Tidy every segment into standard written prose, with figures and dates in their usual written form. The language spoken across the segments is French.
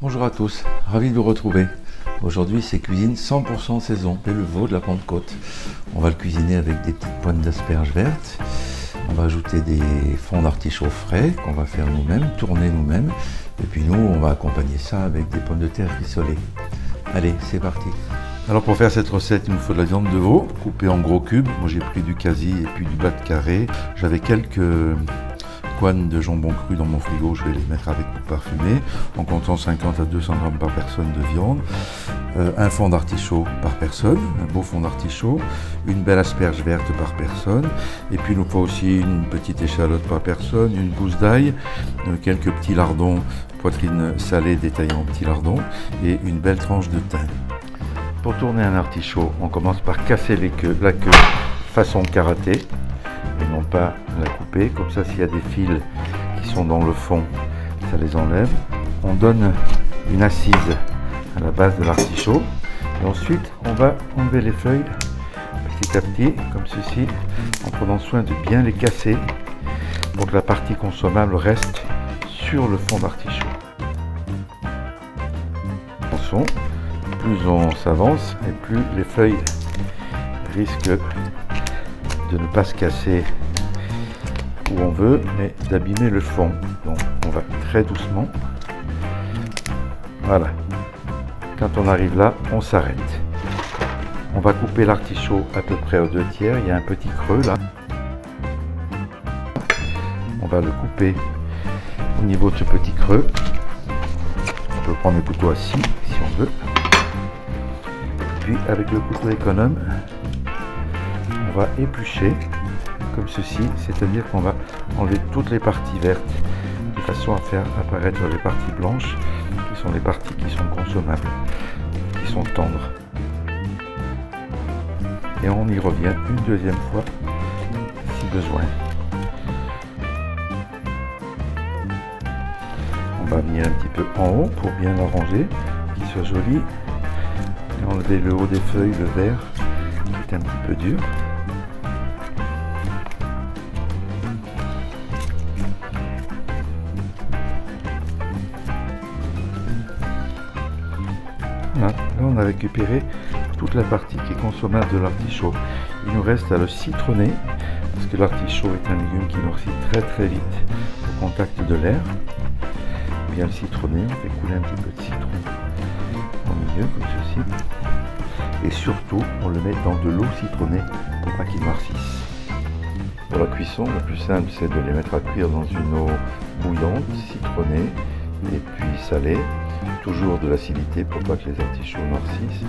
Bonjour à tous, ravi de vous retrouver. Aujourd'hui c'est cuisine 100% saison, c'est le veau de la Pentecôte. On va le cuisiner avec des petites pointes d'asperges vertes. On va ajouter des fonds d'artichaut frais qu'on va faire nous-mêmes, tourner nous-mêmes. Et puis nous, on va accompagner ça avec des pommes de terre rissolées. Allez, c'est parti. Alors pour faire cette recette, il nous faut de la viande de veau coupée en gros cubes. Moi j'ai pris du quasi et puis du bas de carré. J'avais quelques couennes de jambon cru dans mon frigo, je vais les mettre avec pour parfumer, en comptant 50 à 200 grammes par personne de viande, un fond d'artichaut par personne, un beau fond d'artichaut, une belle asperge verte par personne, et puis il nous faut aussi une petite échalote par personne, une gousse d'ail, quelques petits lardons, poitrine salée détaillée en petits lardons, et une belle tranche de thym. Pour tourner un artichaut, on commence par casser la queue façon karaté, et non pas la couper, comme ça s'il y a des fils qui sont dans le fond, ça les enlève. On donne une assise à la base de l'artichaut et ensuite on va enlever les feuilles petit à petit comme ceci en prenant soin de bien les casser pour que la partie consommable reste sur le fond d'artichaut. Attention, plus on s'avance et plus les feuilles risquent de ne pas se casser où on veut, mais d'abîmer le fond. Donc on va très doucement. Voilà. Quand on arrive là, on s'arrête. On va couper l'artichaut à peu près aux 2/3. Il y a un petit creux là. On va le couper au niveau de ce petit creux. On peut prendre le couteau à scie si on veut. Puis avec le couteau économe, on va éplucher comme ceci, c'est-à-dire qu'on va enlever toutes les parties vertes de façon à faire apparaître les parties blanches qui sont les parties qui sont consommables, qui sont tendres. Et on y revient une deuxième fois si besoin. On va venir un petit peu en haut pour bien l'arranger, qu'il soit joli, et enlever le haut des feuilles, le vert qui est un petit peu dur. Voilà, là on a récupéré toute la partie qui est consommable de l'artichaut. Il nous reste à le citronner, parce que l'artichaut est un légume qui noircit très vite au contact de l'air. Bien le citronner, on fait couler un petit peu de citron au milieu, comme ceci. Et surtout, on le met dans de l'eau citronnée pour pas qu'il noircisse. Pour la cuisson, le plus simple c'est de les mettre à cuire dans une eau bouillante, citronnée et puis salée. Toujours de l'acidité pour pas que les artichauts noircissent.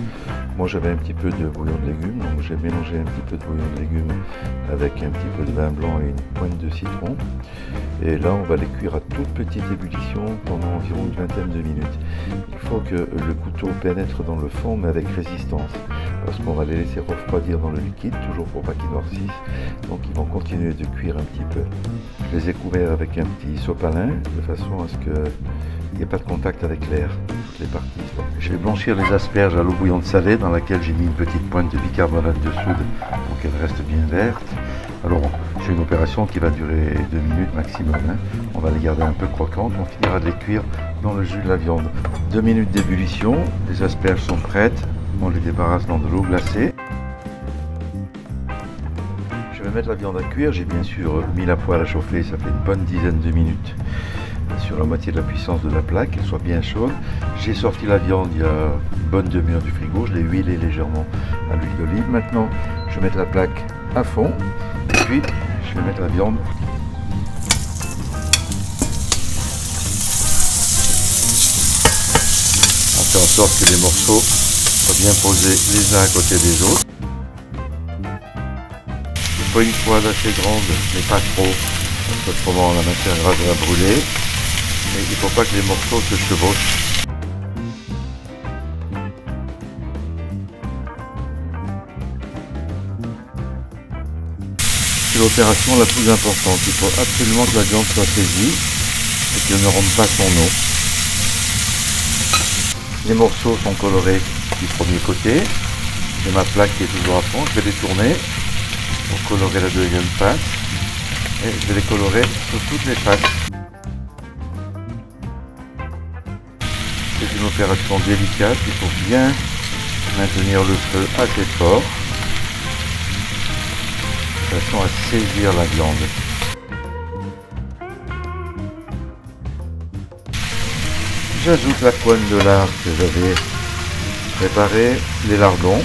Moi j'avais un petit peu de bouillon de légumes, donc j'ai mélangé un petit peu de bouillon de légumes avec un petit peu de vin blanc et une pointe de citron. Et là on va les cuire à toute petite ébullition pendant environ une vingtaine de minutes. Il faut que le couteau pénètre dans le fond mais avec résistance, parce qu'on va les laisser refroidir dans le liquide, toujours pour pas qu'ils noircissent. Donc ils vont continuer de cuire un petit peu. Je les ai couverts avec un petit sopalin de façon à ce que il n'y a pas de contact avec l'air, toutes les parties. Je vais blanchir les asperges à l'eau bouillante salée dans laquelle j'ai mis une petite pointe de bicarbonate de soude pour qu'elle reste bien verte. Alors c'est une opération qui va durer 2 minutes maximum. On va les garder un peu croquantes, on finira de les cuire dans le jus de la viande. 2 minutes d'ébullition, les asperges sont prêtes, on les débarrasse dans de l'eau glacée. Je vais mettre la viande à cuire, j'ai bien sûr mis la poêle à chauffer, ça fait une bonne dizaine de minutes. Sur la moitié de la puissance de la plaque, qu'elle soit bien chaude. J'ai sorti la viande il y a une bonne demi-heure du frigo, je l'ai huilée légèrement à l'huile d'olive. Maintenant, je vais mettre la plaque à fond et puis je vais mettre la viande. On fait en sorte que les morceaux soient bien posés les uns à côté des autres. Il faut une poêle assez grande, mais pas trop, parce qu'autrement la matière grasse va brûler. Et il ne faut pas que les morceaux se chevauchent. C'est l'opération la plus importante. Il faut absolument que la viande soit saisie et qu'elle ne rompe pas son eau. Les morceaux sont colorés du premier côté. J'ai ma plaque qui est toujours à fond. Je vais les tourner pour colorer la deuxième face. Et je vais les colorer sur toutes les faces. C'est une opération délicate, il faut bien maintenir le feu assez fort, de façon à saisir la viande. J'ajoute la poêle de lard que j'avais préparée, les lardons,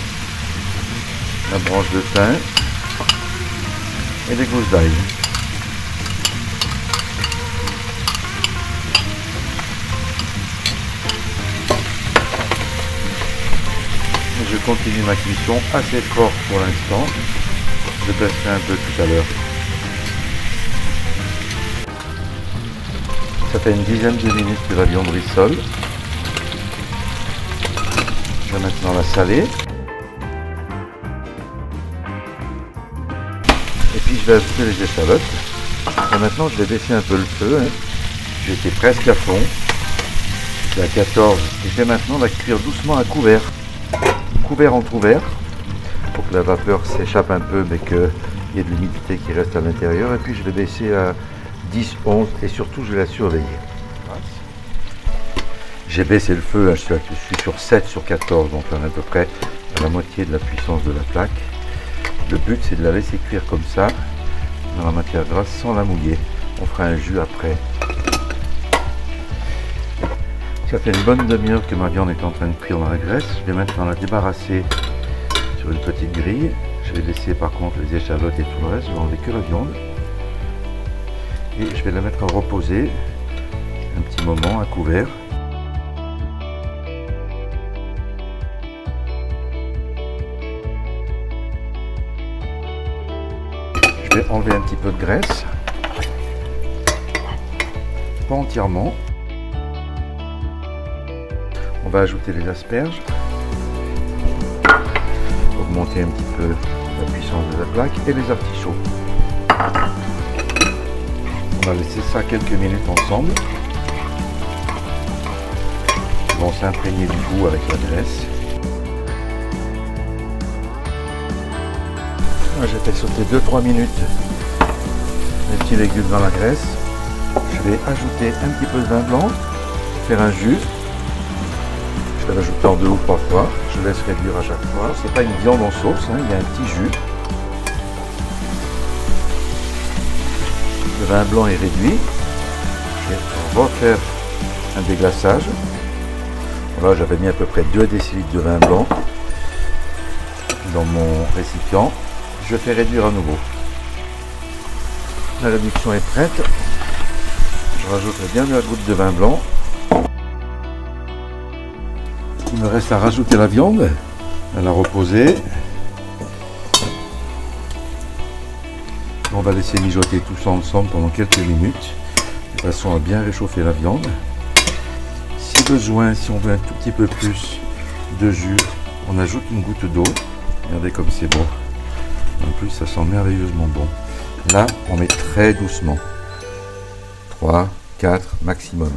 la branche de thym et les gousses d'ail. Je continue ma cuisson assez fort pour l'instant. Je baisserai un peu tout à l'heure. Ça fait une dizaine de minutes que la viande rissole. Je vais maintenant la saler. Et puis je vais ajouter les échalotes. Et maintenant je vais baisser un peu le feu. J'étais presque à fond. C'est à 14. Et je vais maintenant la cuire doucement à couvert. Couvert entrouvert. Pour que la vapeur s'échappe un peu mais qu'il y ait de l'humidité qui reste à l'intérieur. Et puis je vais baisser à 10, 11 et surtout je vais la surveiller. J'ai baissé le feu, je suis sur 7 sur 14, donc on est à peu près à la moitié de la puissance de la plaque. Le but c'est de la laisser cuire comme ça, dans la matière grasse, sans la mouiller. On fera un jus après. Ça fait une bonne demi-heure que ma viande est en train de cuire dans la graisse. Je vais maintenant la débarrasser sur une petite grille. Je vais laisser par contre les échalotes et tout le reste, je vais enlever que la viande. Et je vais la mettre à reposer un petit moment à couvert. Je vais enlever un petit peu de graisse, pas entièrement. On va ajouter les asperges, augmenter un petit peu la puissance de la plaque et les artichauts. On va laisser ça quelques minutes ensemble. Ils vont s'imprégner du goût avec la graisse. J'ai fait sauter 2-3 minutes les petits légumes dans la graisse. Je vais ajouter un petit peu de vin blanc, faire un jus. Je vais l'ajouter en 2 ou 3 fois. Je laisse réduire à chaque fois. C'est pas une viande en sauce, il y a un petit jus. Le vin blanc est réduit. Je vais refaire un déglaçage. Voilà, j'avais mis à peu près 2 décilitres de vin blanc dans mon récipient. Je fais réduire à nouveau. La réduction est prête. Je rajouterai bien de la goutte de vin blanc. Il me reste à rajouter la viande, à la reposer. On va laisser mijoter tout ça ensemble pendant quelques minutes, de façon à bien réchauffer la viande. Si besoin, si on veut un tout petit peu plus de jus, on ajoute une goutte d'eau. Regardez comme c'est bon. En plus, ça sent merveilleusement bon. Là, on met très doucement. 3, 4 maximum.